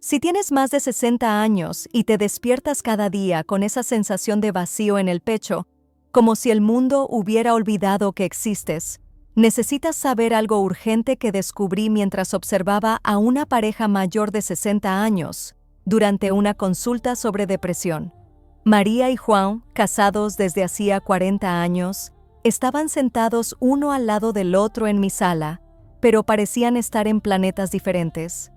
Si tienes más de 60 años y te despiertas cada día con esa sensación de vacío en el pecho, como si el mundo hubiera olvidado que existes, necesitas saber algo urgente que descubrí mientras observaba a una pareja mayor de 60 años durante una consulta sobre depresión. María y Juan, casados desde hacía 40 años, estaban sentados uno al lado del otro en mi sala, pero parecían estar en planetas diferentes.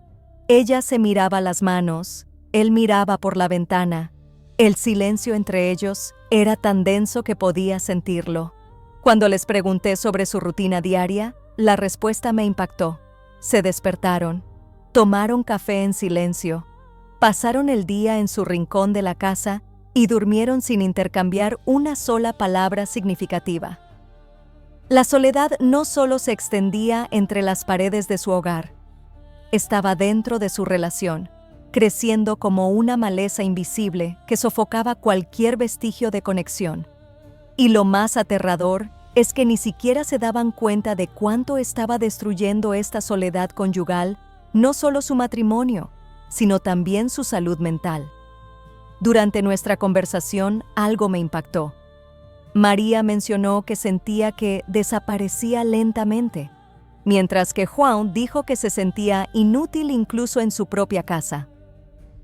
Ella se miraba las manos, él miraba por la ventana. El silencio entre ellos era tan denso que podía sentirlo. Cuando les pregunté sobre su rutina diaria, la respuesta me impactó. Se despertaron, tomaron café en silencio, pasaron el día en su rincón de la casa y durmieron sin intercambiar una sola palabra significativa. La soledad no solo se extendía entre las paredes de su hogar, estaba dentro de su relación, creciendo como una maleza invisible que sofocaba cualquier vestigio de conexión. Y lo más aterrador es que ni siquiera se daban cuenta de cuánto estaba destruyendo esta soledad conyugal, no solo su matrimonio, sino también su salud mental. Durante nuestra conversación, algo me impactó. María mencionó que sentía que desaparecía lentamente, mientras que Juan dijo que se sentía inútil incluso en su propia casa.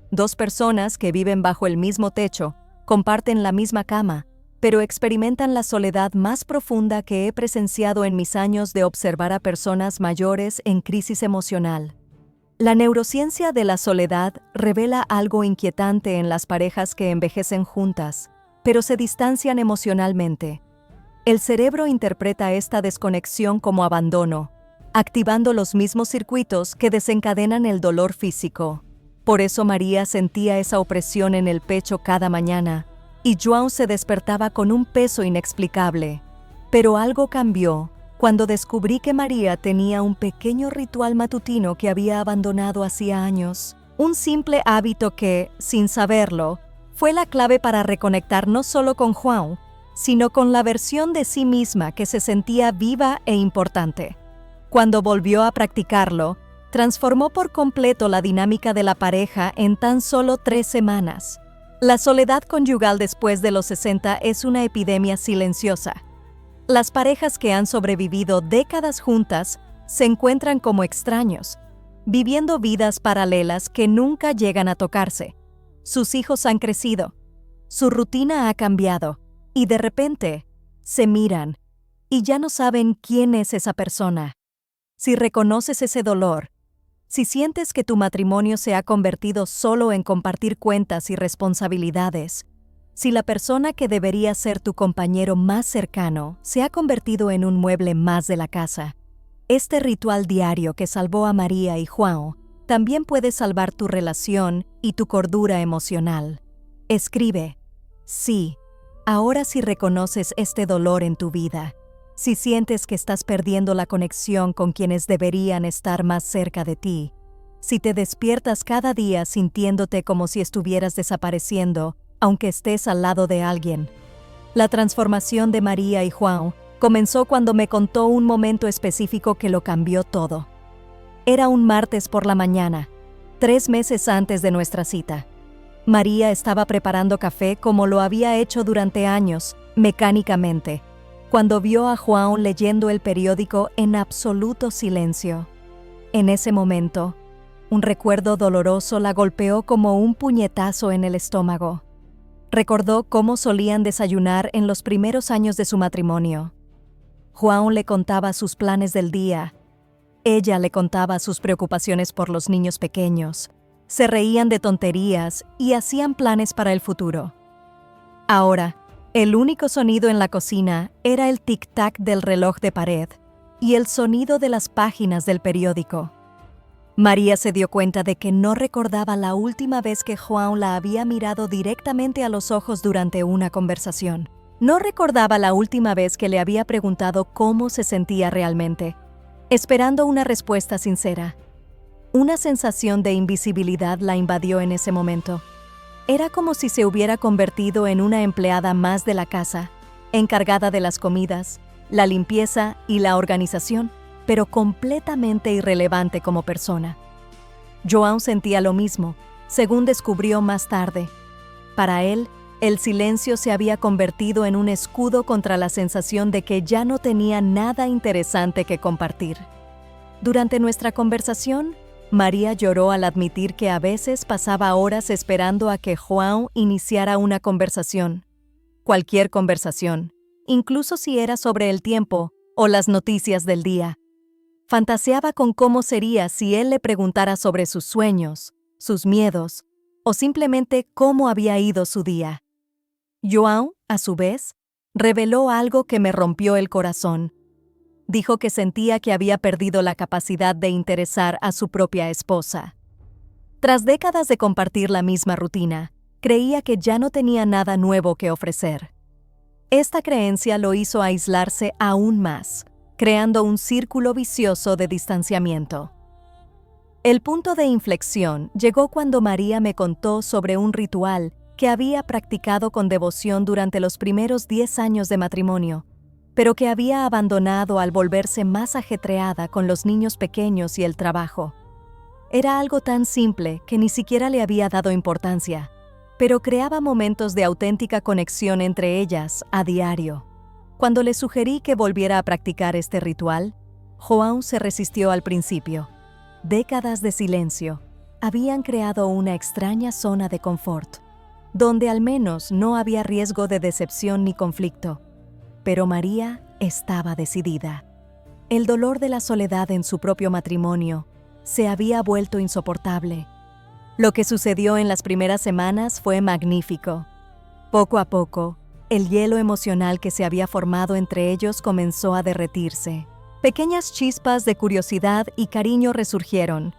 Dos personas que viven bajo el mismo techo, comparten la misma cama, pero experimentan la soledad más profunda que he presenciado en mis años de observar a personas mayores en crisis emocional. La neurociencia de la soledad revela algo inquietante en las parejas que envejecen juntas, pero se distancian emocionalmente. El cerebro interpreta esta desconexión como abandono, activando los mismos circuitos que desencadenan el dolor físico. Por eso María sentía esa opresión en el pecho cada mañana, y João se despertaba con un peso inexplicable. Pero algo cambió cuando descubrí que María tenía un pequeño ritual matutino que había abandonado hacía años. Un simple hábito que, sin saberlo, fue la clave para reconectar no solo con João, sino con la versión de sí misma que se sentía viva e importante. Cuando volvió a practicarlo, transformó por completo la dinámica de la pareja en tan solo 3 semanas. La soledad conyugal después de los 60 es una epidemia silenciosa. Las parejas que han sobrevivido décadas juntas se encuentran como extraños, viviendo vidas paralelas que nunca llegan a tocarse. Sus hijos han crecido, su rutina ha cambiado, y de repente se miran y ya no saben quién es esa persona. Si reconoces ese dolor, si sientes que tu matrimonio se ha convertido solo en compartir cuentas y responsabilidades, si la persona que debería ser tu compañero más cercano se ha convertido en un mueble más de la casa, este ritual diario que salvó a María y João también puede salvar tu relación y tu cordura emocional. Escribe: sí, ahora si reconoces este dolor en tu vida, si sientes que estás perdiendo la conexión con quienes deberían estar más cerca de ti, si te despiertas cada día sintiéndote como si estuvieras desapareciendo, aunque estés al lado de alguien. La transformación de María y João comenzó cuando me contó un momento específico que lo cambió todo. Era un martes por la mañana, 3 meses antes de nuestra cita. María estaba preparando café como lo había hecho durante años, mecánicamente, cuando vio a João leyendo el periódico en absoluto silencio. En ese momento, un recuerdo doloroso la golpeó como un puñetazo en el estómago. Recordó cómo solían desayunar en los primeros años de su matrimonio. João le contaba sus planes del día. Ella le contaba sus preocupaciones por los niños pequeños. Se reían de tonterías y hacían planes para el futuro. Ahora, el único sonido en la cocina era el tic-tac del reloj de pared y el sonido de las páginas del periódico. María se dio cuenta de que no recordaba la última vez que João la había mirado directamente a los ojos durante una conversación. No recordaba la última vez que le había preguntado cómo se sentía realmente, esperando una respuesta sincera. Una sensación de invisibilidad la invadió en ese momento. Era como si se hubiera convertido en una empleada más de la casa, encargada de las comidas, la limpieza y la organización, pero completamente irrelevante como persona. João sentía lo mismo, según descubrió más tarde. Para él, el silencio se había convertido en un escudo contra la sensación de que ya no tenía nada interesante que compartir. Durante nuestra conversación, María lloró al admitir que a veces pasaba horas esperando a que João iniciara una conversación. Cualquier conversación, incluso si era sobre el tiempo o las noticias del día. Fantaseaba con cómo sería si él le preguntara sobre sus sueños, sus miedos, o simplemente cómo había ido su día. João, a su vez, reveló algo que me rompió el corazón. Dijo que sentía que había perdido la capacidad de interesar a su propia esposa. Tras décadas de compartir la misma rutina, creía que ya no tenía nada nuevo que ofrecer. Esta creencia lo hizo aislarse aún más, creando un círculo vicioso de distanciamiento. El punto de inflexión llegó cuando María me contó sobre un ritual que había practicado con devoción durante los primeros 10 años de matrimonio, pero que había abandonado al volverse más ajetreada con los niños pequeños y el trabajo. Era algo tan simple que ni siquiera le había dado importancia, pero creaba momentos de auténtica conexión entre ellas a diario. Cuando le sugerí que volviera a practicar este ritual, João se resistió al principio. Décadas de silencio habían creado una extraña zona de confort, donde al menos no había riesgo de decepción ni conflicto. Pero María estaba decidida. El dolor de la soledad en su propio matrimonio se había vuelto insoportable. Lo que sucedió en las primeras semanas fue magnífico. Poco a poco, el hielo emocional que se había formado entre ellos comenzó a derretirse. Pequeñas chispas de curiosidad y cariño resurgieron.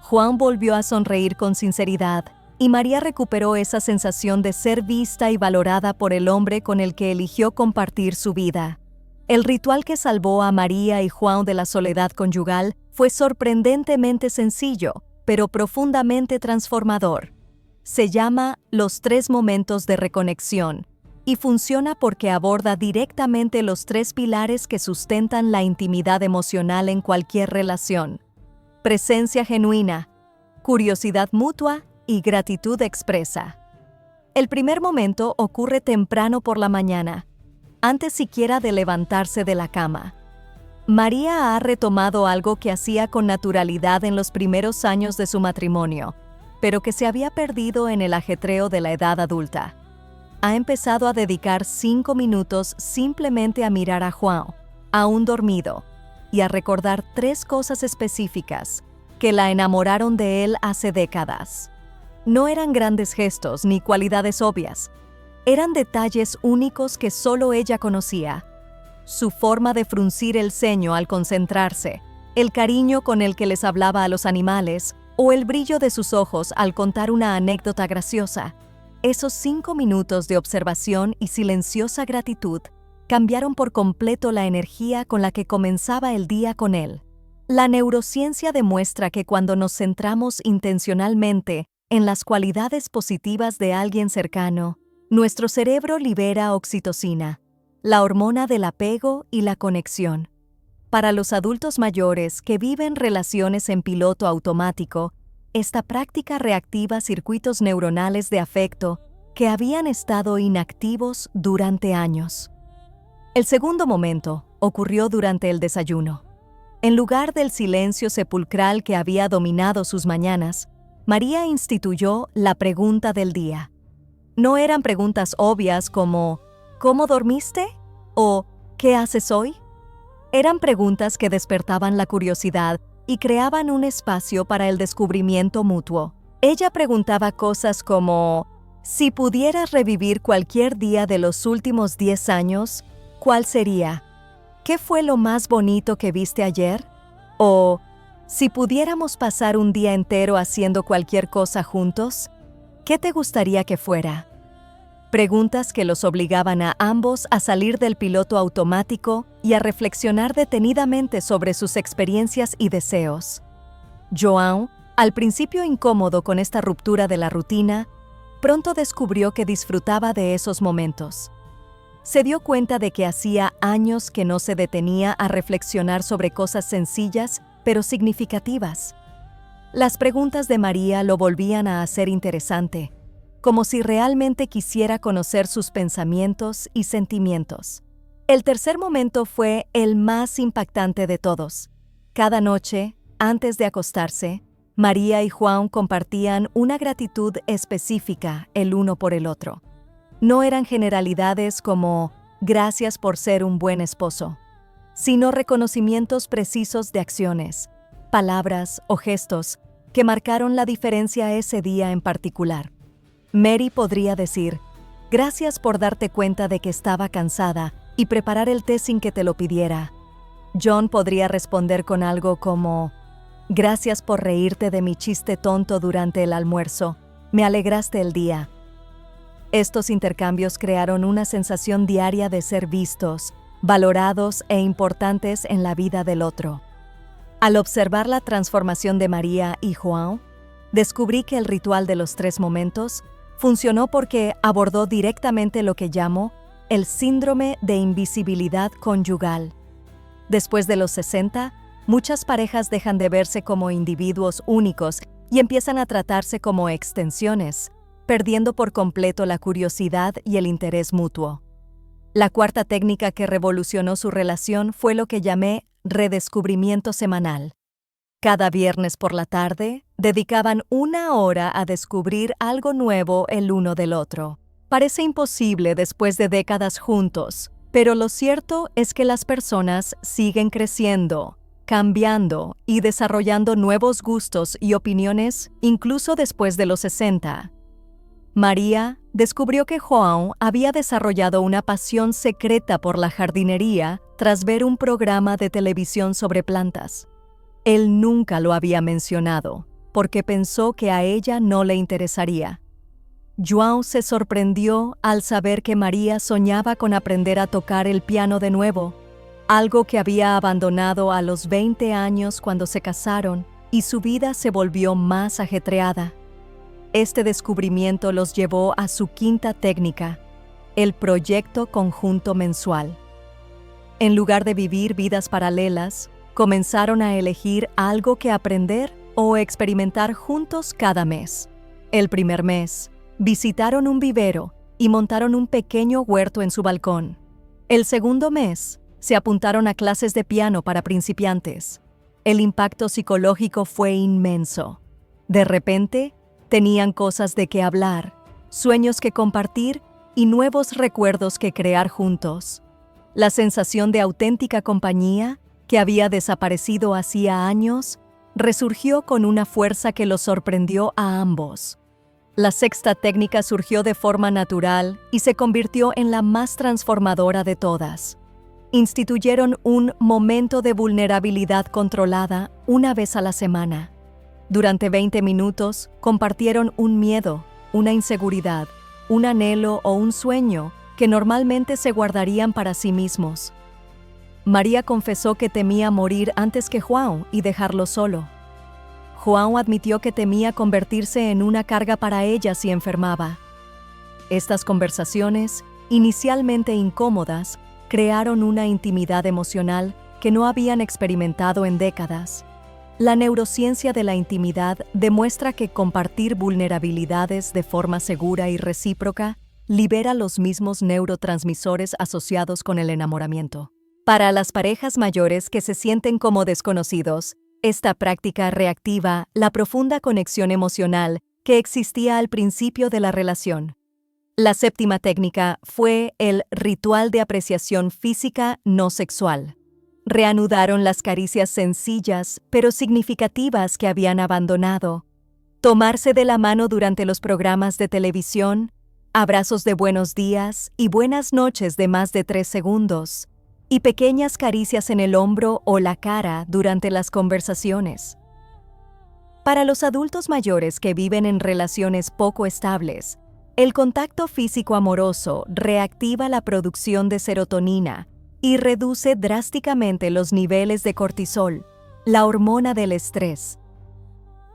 João volvió a sonreír con sinceridad, y María recuperó esa sensación de ser vista y valorada por el hombre con el que eligió compartir su vida. El ritual que salvó a María y João de la soledad conyugal fue sorprendentemente sencillo, pero profundamente transformador. Se llama Los 3 momentos de reconexión y funciona porque aborda directamente los 3 pilares que sustentan la intimidad emocional en cualquier relación: presencia genuina, curiosidad mutua y gratitud expresa. El primer momento ocurre temprano por la mañana, antes siquiera de levantarse de la cama. María ha retomado algo que hacía con naturalidad en los primeros años de su matrimonio, pero que se había perdido en el ajetreo de la edad adulta. Ha empezado a dedicar 5 minutos simplemente a mirar a João, aún dormido, y a recordar 3 cosas específicas que la enamoraron de él hace décadas. No eran grandes gestos ni cualidades obvias. Eran detalles únicos que solo ella conocía. Su forma de fruncir el ceño al concentrarse, el cariño con el que les hablaba a los animales, o el brillo de sus ojos al contar una anécdota graciosa. Esos 5 minutos de observación y silenciosa gratitud cambiaron por completo la energía con la que comenzaba el día con él. La neurociencia demuestra que cuando nos centramos intencionalmente en las cualidades positivas de alguien cercano, nuestro cerebro libera oxitocina, la hormona del apego y la conexión. Para los adultos mayores que viven relaciones en piloto automático, esta práctica reactiva circuitos neuronales de afecto que habían estado inactivos durante años. El segundo momento ocurrió durante el desayuno. En lugar del silencio sepulcral que había dominado sus mañanas, María instituyó la pregunta del día. No eran preguntas obvias como ¿cómo dormiste? O ¿qué haces hoy? Eran preguntas que despertaban la curiosidad y creaban un espacio para el descubrimiento mutuo. Ella preguntaba cosas como si pudieras revivir cualquier día de los últimos 10 años, ¿cuál sería? ¿Qué fue lo más bonito que viste ayer? O si pudiéramos pasar un día entero haciendo cualquier cosa juntos, ¿qué te gustaría que fuera? Preguntas que los obligaban a ambos a salir del piloto automático y a reflexionar detenidamente sobre sus experiencias y deseos. João, al principio incómodo con esta ruptura de la rutina, pronto descubrió que disfrutaba de esos momentos. Se dio cuenta de que hacía años que no se detenía a reflexionar sobre cosas sencillas pero significativas. Las preguntas de María lo volvían a hacer interesante, como si realmente quisiera conocer sus pensamientos y sentimientos. El tercer momento fue el más impactante de todos. Cada noche, antes de acostarse, María y Juan compartían una gratitud específica el uno por el otro. No eran generalidades como «gracias por ser un buen esposo», sino reconocimientos precisos de acciones, palabras o gestos que marcaron la diferencia ese día en particular. Mary podría decir, «Gracias por darte cuenta de que estaba cansada y preparar el té sin que te lo pidiera». John podría responder con algo como, «Gracias por reírte de mi chiste tonto durante el almuerzo. Me alegraste el día». Estos intercambios crearon una sensación diaria de ser vistos, valorados e importantes en la vida del otro. Al observar la transformación de María y João, descubrí que el ritual de los 3 momentos funcionó porque abordó directamente lo que llamo el síndrome de invisibilidad conyugal. Después de los 60, muchas parejas dejan de verse como individuos únicos y empiezan a tratarse como extensiones, perdiendo por completo la curiosidad y el interés mutuo. La cuarta técnica que revolucionó su relación fue lo que llamé redescubrimiento semanal. Cada viernes por la tarde, dedicaban 1 hora a descubrir algo nuevo el uno del otro. Parece imposible después de décadas juntos, pero lo cierto es que las personas siguen creciendo, cambiando y desarrollando nuevos gustos y opiniones incluso después de los 60. María descubrió que João había desarrollado una pasión secreta por la jardinería tras ver un programa de televisión sobre plantas. Él nunca lo había mencionado, porque pensó que a ella no le interesaría. João se sorprendió al saber que María soñaba con aprender a tocar el piano de nuevo, algo que había abandonado a los 20 años cuando se casaron y su vida se volvió más ajetreada. Este descubrimiento los llevó a su quinta técnica, el proyecto conjunto mensual. En lugar de vivir vidas paralelas, comenzaron a elegir algo que aprender o experimentar juntos cada mes. El primer mes, visitaron un vivero y montaron un pequeño huerto en su balcón. El segundo mes, se apuntaron a clases de piano para principiantes. El impacto psicológico fue inmenso. De repente, tenían cosas de qué hablar, sueños que compartir y nuevos recuerdos que crear juntos. La sensación de auténtica compañía, que había desaparecido hacía años, resurgió con una fuerza que los sorprendió a ambos. La sexta técnica surgió de forma natural y se convirtió en la más transformadora de todas. Instituyeron un momento de vulnerabilidad controlada 1 vez a la semana. Durante 20 minutos compartieron un miedo, una inseguridad, un anhelo o un sueño que normalmente se guardarían para sí mismos. María confesó que temía morir antes que João y dejarlo solo. João admitió que temía convertirse en una carga para ella si enfermaba. Estas conversaciones, inicialmente incómodas, crearon una intimidad emocional que no habían experimentado en décadas. La neurociencia de la intimidad demuestra que compartir vulnerabilidades de forma segura y recíproca libera los mismos neurotransmisores asociados con el enamoramiento. Para las parejas mayores que se sienten como desconocidos, esta práctica reactiva la profunda conexión emocional que existía al principio de la relación. La séptima técnica fue el ritual de apreciación física no sexual. Reanudaron las caricias sencillas pero significativas que habían abandonado. Tomarse de la mano durante los programas de televisión, abrazos de buenos días y buenas noches de más de 3 segundos, y pequeñas caricias en el hombro o la cara durante las conversaciones. Para los adultos mayores que viven en relaciones poco estables, el contacto físico amoroso reactiva la producción de serotonina y reduce drásticamente los niveles de cortisol, la hormona del estrés.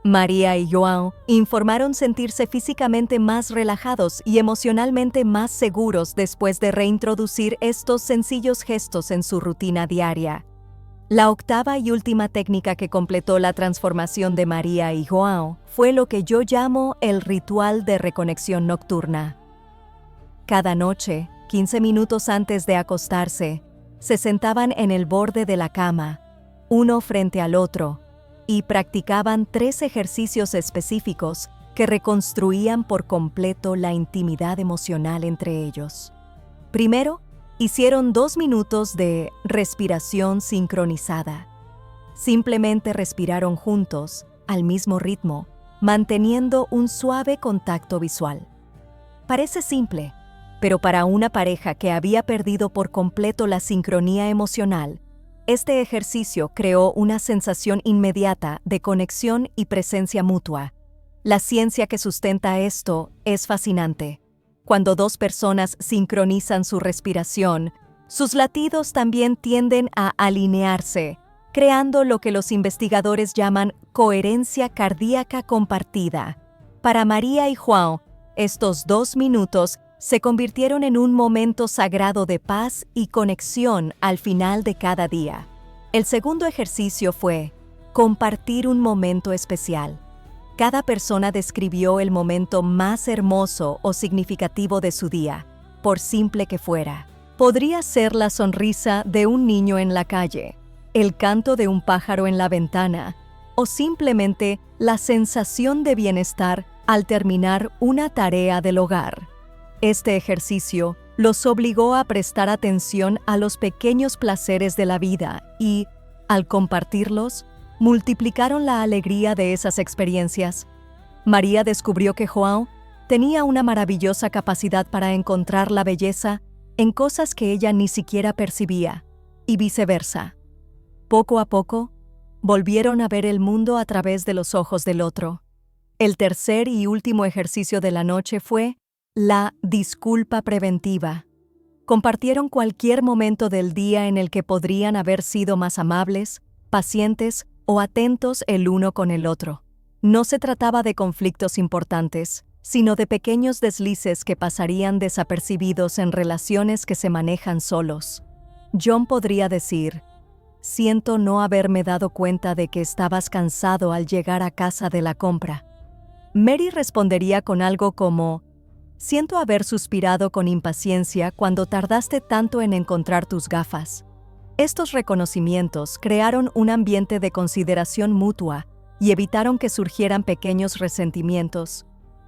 María y João informaron sentirse físicamente más relajados y emocionalmente más seguros después de reintroducir estos sencillos gestos en su rutina diaria. La octava y última técnica que completó la transformación de María y João fue lo que yo llamo el ritual de reconexión nocturna. Cada noche, 15 minutos antes de acostarse, se sentaban en el borde de la cama, uno frente al otro, y practicaban 3 ejercicios específicos que reconstruían por completo la intimidad emocional entre ellos. Primero, hicieron 2 minutos de respiración sincronizada. Simplemente respiraron juntos, al mismo ritmo, manteniendo un suave contacto visual. Parece simple, pero para una pareja que había perdido por completo la sincronía emocional, este ejercicio creó una sensación inmediata de conexión y presencia mutua. La ciencia que sustenta esto es fascinante. Cuando 2 personas sincronizan su respiración, sus latidos también tienden a alinearse, creando lo que los investigadores llaman coherencia cardíaca compartida. Para María y João, estos 2 minutos se convirtieron en un momento sagrado de paz y conexión al final de cada día. El segundo ejercicio fue compartir un momento especial. Cada persona describió el momento más hermoso o significativo de su día, por simple que fuera. Podría ser la sonrisa de un niño en la calle, el canto de un pájaro en la ventana, o simplemente la sensación de bienestar al terminar una tarea del hogar. Este ejercicio los obligó a prestar atención a los pequeños placeres de la vida y, al compartirlos, multiplicaron la alegría de esas experiencias. María descubrió que João tenía una maravillosa capacidad para encontrar la belleza en cosas que ella ni siquiera percibía, y viceversa. Poco a poco, volvieron a ver el mundo a través de los ojos del otro. El tercer y último ejercicio de la noche fue la disculpa preventiva. Compartieron cualquier momento del día en el que podrían haber sido más amables, pacientes o atentos el uno con el otro. No se trataba de conflictos importantes, sino de pequeños deslices que pasarían desapercibidos en relaciones que se manejan solos. John podría decir: «Siento no haberme dado cuenta de que estabas cansado al llegar a casa de la compra». Mary respondería con algo como: «Siento haber suspirado con impaciencia cuando tardaste tanto en encontrar tus gafas». Estos reconocimientos crearon un ambiente de consideración mutua y evitaron que surgieran pequeños resentimientos.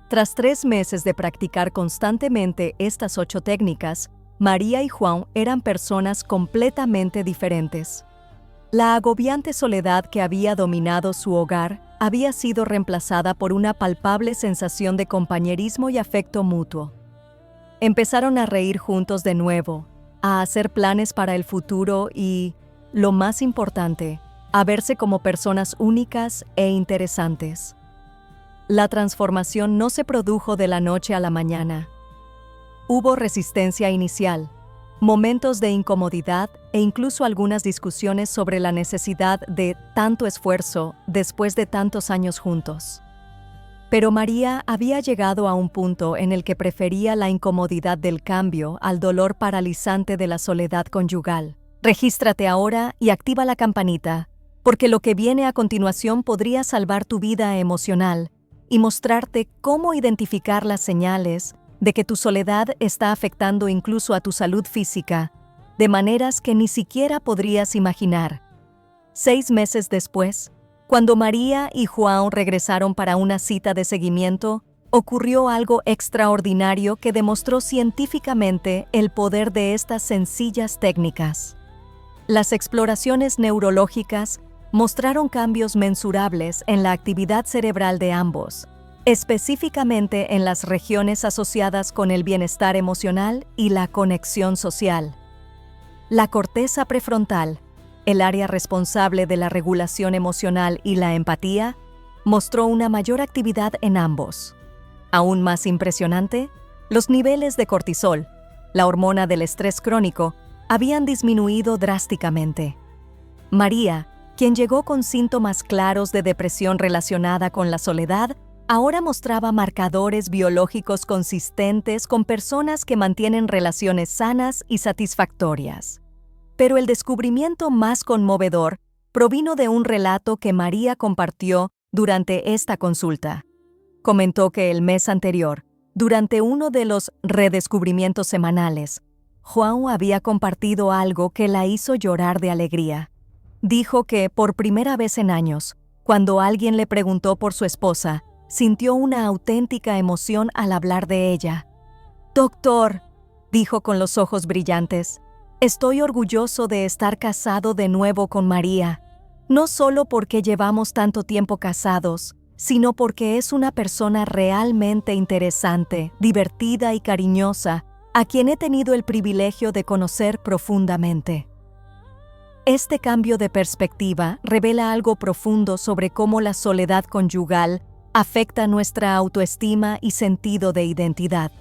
Tras 3 meses de practicar constantemente estas 8 técnicas, María y João eran personas completamente diferentes. La agobiante soledad que había dominado su hogar había sido reemplazada por una palpable sensación de compañerismo y afecto mutuo. Empezaron a reír juntos de nuevo, a hacer planes para el futuro y, lo más importante, a verse como personas únicas e interesantes. La transformación no se produjo de la noche a la mañana. Hubo resistencia inicial, momentos de incomodidad e incluso algunas discusiones sobre la necesidad de tanto esfuerzo después de tantos años juntos. Pero María había llegado a un punto en el que prefería la incomodidad del cambio al dolor paralizante de la soledad conyugal. Regístrate ahora y activa la campanita, porque lo que viene a continuación podría salvar tu vida emocional y mostrarte cómo identificar las señales de que tu soledad está afectando incluso a tu salud física, de maneras que ni siquiera podrías imaginar. 6 meses después, cuando María y João regresaron para una cita de seguimiento, ocurrió algo extraordinario que demostró científicamente el poder de estas sencillas técnicas. Las exploraciones neurológicas mostraron cambios mensurables en la actividad cerebral de ambos, específicamente en las regiones asociadas con el bienestar emocional y la conexión social. La corteza prefrontal, el área responsable de la regulación emocional y la empatía, mostró una mayor actividad en ambos. Aún más impresionante, los niveles de cortisol, la hormona del estrés crónico, habían disminuido drásticamente. María, quien llegó con síntomas claros de depresión relacionada con la soledad, ahora mostraba marcadores biológicos consistentes con personas que mantienen relaciones sanas y satisfactorias. Pero el descubrimiento más conmovedor provino de un relato que María compartió durante esta consulta. Comentó que el mes anterior, durante uno de los redescubrimientos semanales, Juan había compartido algo que la hizo llorar de alegría. Dijo que, por primera vez en años, cuando alguien le preguntó por su esposa, sintió una auténtica emoción al hablar de ella. «Doctor», dijo con los ojos brillantes, «estoy orgulloso de estar casado de nuevo con María, no solo porque llevamos tanto tiempo casados, sino porque es una persona realmente interesante, divertida y cariñosa, a quien he tenido el privilegio de conocer profundamente». Este cambio de perspectiva revela algo profundo sobre cómo la soledad conyugal afecta nuestra autoestima y sentido de identidad.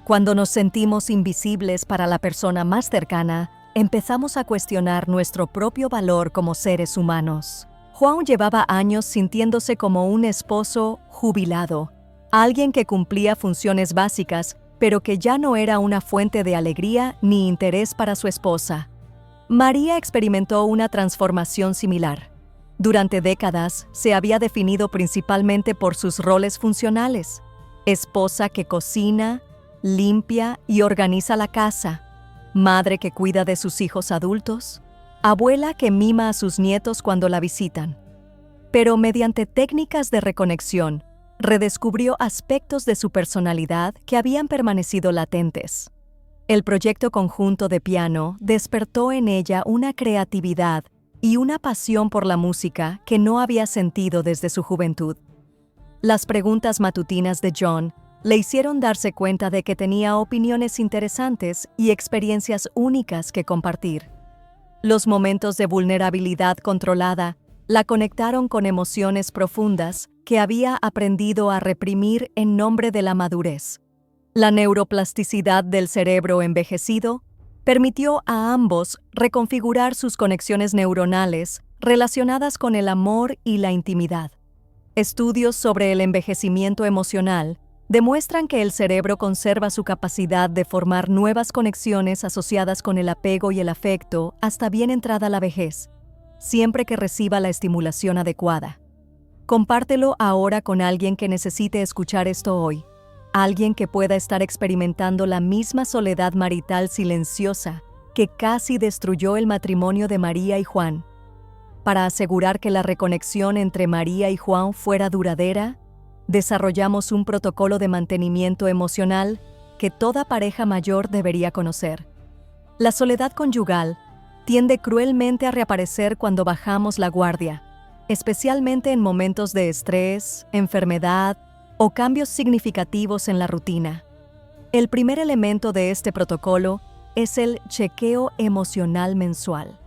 Cuando nos sentimos invisibles para la persona más cercana, empezamos a cuestionar nuestro propio valor como seres humanos. Juan llevaba años sintiéndose como un esposo jubilado, alguien que cumplía funciones básicas, pero que ya no era una fuente de alegría ni interés para su esposa. María experimentó una transformación similar. Durante décadas se había definido principalmente por sus roles funcionales: esposa que cocina, limpia y organiza la casa, madre que cuida de sus hijos adultos, abuela que mima a sus nietos cuando la visitan. Pero mediante técnicas de reconexión, redescubrió aspectos de su personalidad que habían permanecido latentes. El proyecto conjunto de piano despertó en ella una creatividad y una pasión por la música que no había sentido desde su juventud. Las preguntas matutinas de John le hicieron darse cuenta de que tenía opiniones interesantes y experiencias únicas que compartir. Los momentos de vulnerabilidad controlada la conectaron con emociones profundas que había aprendido a reprimir en nombre de la madurez. La neuroplasticidad del cerebro envejecido permitió a ambos reconfigurar sus conexiones neuronales relacionadas con el amor y la intimidad. Estudios sobre el envejecimiento emocional demuestran que el cerebro conserva su capacidad de formar nuevas conexiones asociadas con el apego y el afecto hasta bien entrada la vejez, siempre que reciba la estimulación adecuada. Compártelo ahora con alguien que necesite escuchar esto hoy. Alguien que pueda estar experimentando la misma soledad marital silenciosa que casi destruyó el matrimonio de María y Juan. Para asegurar que la reconexión entre María y Juan fuera duradera, desarrollamos un protocolo de mantenimiento emocional que toda pareja mayor debería conocer. La soledad conyugal tiende cruelmente a reaparecer cuando bajamos la guardia, especialmente en momentos de estrés, enfermedad o cambios significativos en la rutina. El primer elemento de este protocolo es el chequeo emocional mensual.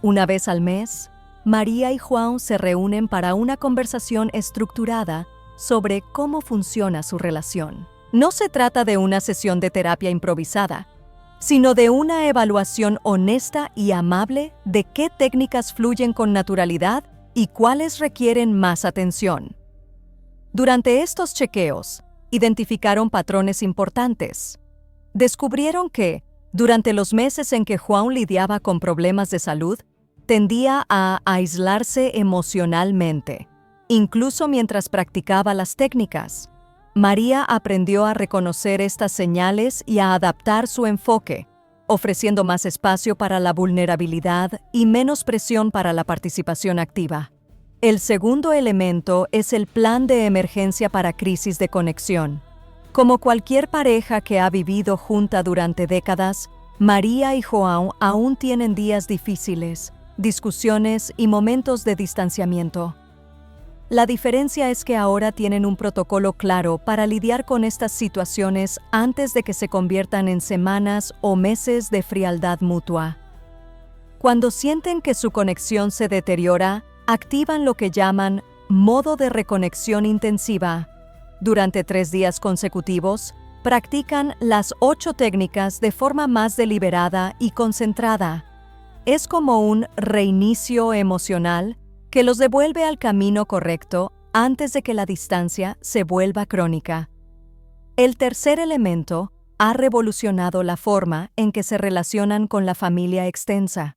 Una vez al mes, María y Juan se reúnen para una conversación estructurada sobre cómo funciona su relación. No se trata de una sesión de terapia improvisada, sino de una evaluación honesta y amable de qué técnicas fluyen con naturalidad y cuáles requieren más atención. Durante estos chequeos, identificaron patrones importantes. Descubrieron que, durante los meses en que Juan lidiaba con problemas de salud, tendía a aislarse emocionalmente, incluso mientras practicaba las técnicas. María aprendió a reconocer estas señales y a adaptar su enfoque, ofreciendo más espacio para la vulnerabilidad y menos presión para la participación activa. El segundo elemento es el plan de emergencia para crisis de conexión. Como cualquier pareja que ha vivido junta durante décadas, María y João aún tienen días difíciles, discusiones y momentos de distanciamiento. La diferencia es que ahora tienen un protocolo claro para lidiar con estas situaciones antes de que se conviertan en semanas o meses de frialdad mutua. Cuando sienten que su conexión se deteriora, activan lo que llaman modo de reconexión intensiva. Durante 3 días consecutivos, practican las 8 técnicas de forma más deliberada y concentrada. Es como un reinicio emocional que los devuelve al camino correcto antes de que la distancia se vuelva crónica. El tercer elemento ha revolucionado la forma en que se relacionan con la familia extensa.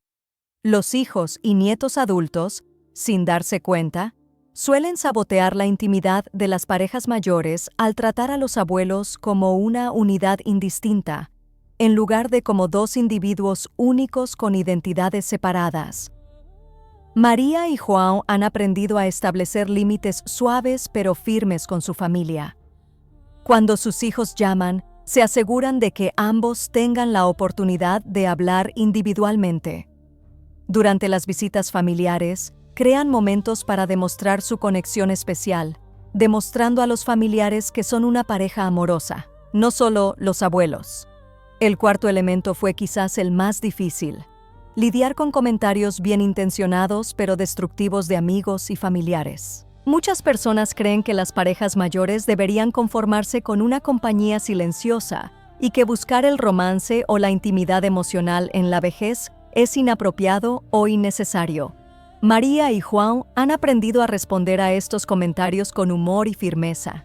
Los hijos y nietos adultos, sin darse cuenta, suelen sabotear la intimidad de las parejas mayores al tratar a los abuelos como una unidad indistinta, en lugar de como dos individuos únicos con identidades separadas. María y João han aprendido a establecer límites suaves pero firmes con su familia. Cuando sus hijos llaman, se aseguran de que ambos tengan la oportunidad de hablar individualmente. Durante las visitas familiares, crean momentos para demostrar su conexión especial, demostrando a los familiares que son una pareja amorosa, no solo los abuelos. El cuarto elemento fue quizás el más difícil: lidiar con comentarios bien intencionados pero destructivos de amigos y familiares. Muchas personas creen que las parejas mayores deberían conformarse con una compañía silenciosa y que buscar el romance o la intimidad emocional en la vejez es inapropiado o innecesario. María y João han aprendido a responder a estos comentarios con humor y firmeza.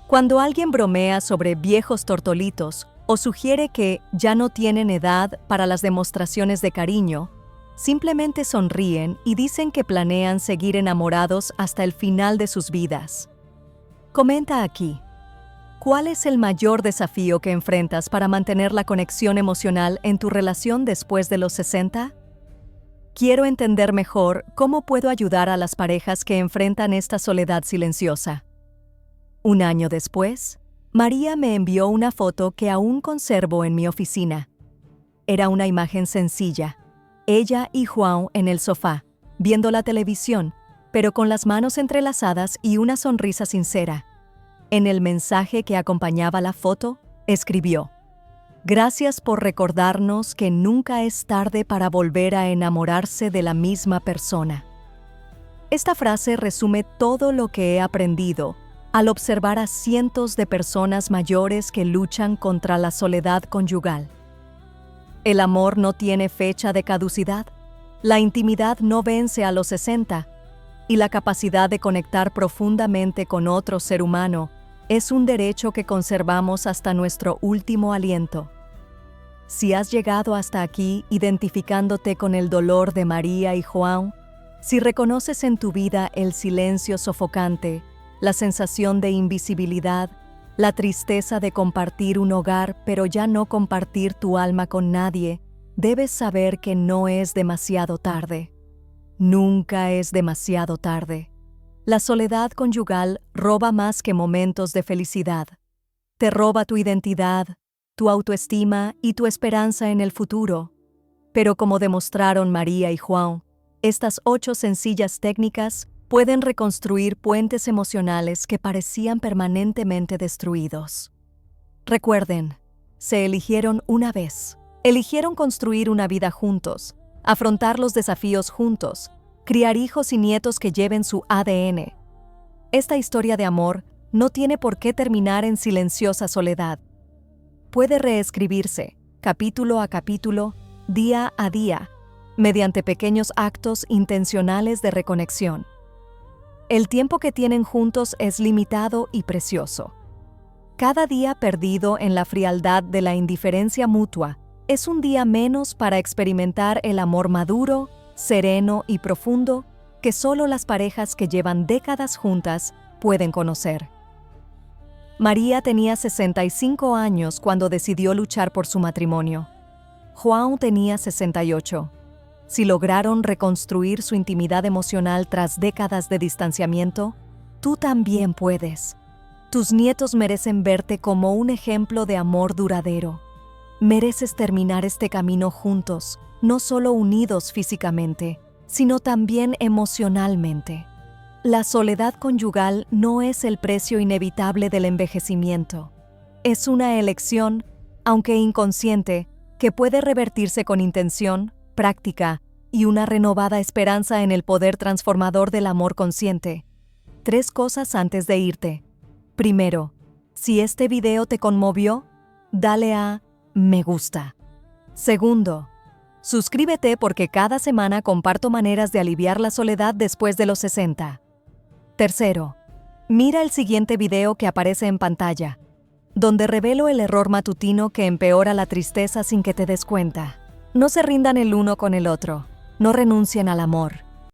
Cuando alguien bromea sobre viejos tortolitos o sugiere que ya no tienen edad para las demostraciones de cariño, simplemente sonríen y dicen que planean seguir enamorados hasta el final de sus vidas. Comenta aquí: ¿cuál es el mayor desafío que enfrentas para mantener la conexión emocional en tu relación después de los 60? Quiero entender mejor cómo puedo ayudar a las parejas que enfrentan esta soledad silenciosa. Un año después, María me envió una foto que aún conservo en mi oficina. Era una imagen sencilla: ella y João en el sofá, viendo la televisión, pero con las manos entrelazadas y una sonrisa sincera. En el mensaje que acompañaba la foto, escribió: «Gracias por recordarnos que nunca es tarde para volver a enamorarse de la misma persona». Esta frase resume todo lo que he aprendido al observar a cientos de personas mayores que luchan contra la soledad conyugal. El amor no tiene fecha de caducidad, la intimidad no vence a los 60, y la capacidad de conectar profundamente con otro ser humano es un derecho que conservamos hasta nuestro último aliento. Si has llegado hasta aquí identificándote con el dolor de María y João, si reconoces en tu vida el silencio sofocante, la sensación de invisibilidad, la tristeza de compartir un hogar pero ya no compartir tu alma con nadie, debes saber que no es demasiado tarde. Nunca es demasiado tarde. La soledad conyugal roba más que momentos de felicidad. Te roba tu identidad, tu autoestima y tu esperanza en el futuro. Pero como demostraron María y João, estas 8 sencillas técnicas pueden reconstruir puentes emocionales que parecían permanentemente destruidos. Recuerden, se eligieron una vez. Eligieron construir una vida juntos, afrontar los desafíos juntos, criar hijos y nietos que lleven su ADN. Esta historia de amor no tiene por qué terminar en silenciosa soledad. Puede reescribirse, capítulo a capítulo, día a día, mediante pequeños actos intencionales de reconexión. El tiempo que tienen juntos es limitado y precioso. Cada día perdido en la frialdad de la indiferencia mutua es un día menos para experimentar el amor maduro, sereno y profundo que solo las parejas que llevan décadas juntas pueden conocer. María tenía 65 años cuando decidió luchar por su matrimonio. João tenía 68. Si lograron reconstruir su intimidad emocional tras décadas de distanciamiento, tú también puedes. Tus nietos merecen verte como un ejemplo de amor duradero. Mereces terminar este camino juntos, no solo unidos físicamente, sino también emocionalmente. La soledad conyugal no es el precio inevitable del envejecimiento. Es una elección, aunque inconsciente, que puede revertirse con intención, práctica y una renovada esperanza en el poder transformador del amor consciente. 3 cosas antes de irte. Primero, si este video te conmovió, dale a me gusta. Segundo, suscríbete porque cada semana comparto maneras de aliviar la soledad después de los 60. Tercero, mira el siguiente video que aparece en pantalla. donde revelo el error matutino que empeora la tristeza sin que te des cuenta. No se rindan el uno con el otro, no renuncien al amor.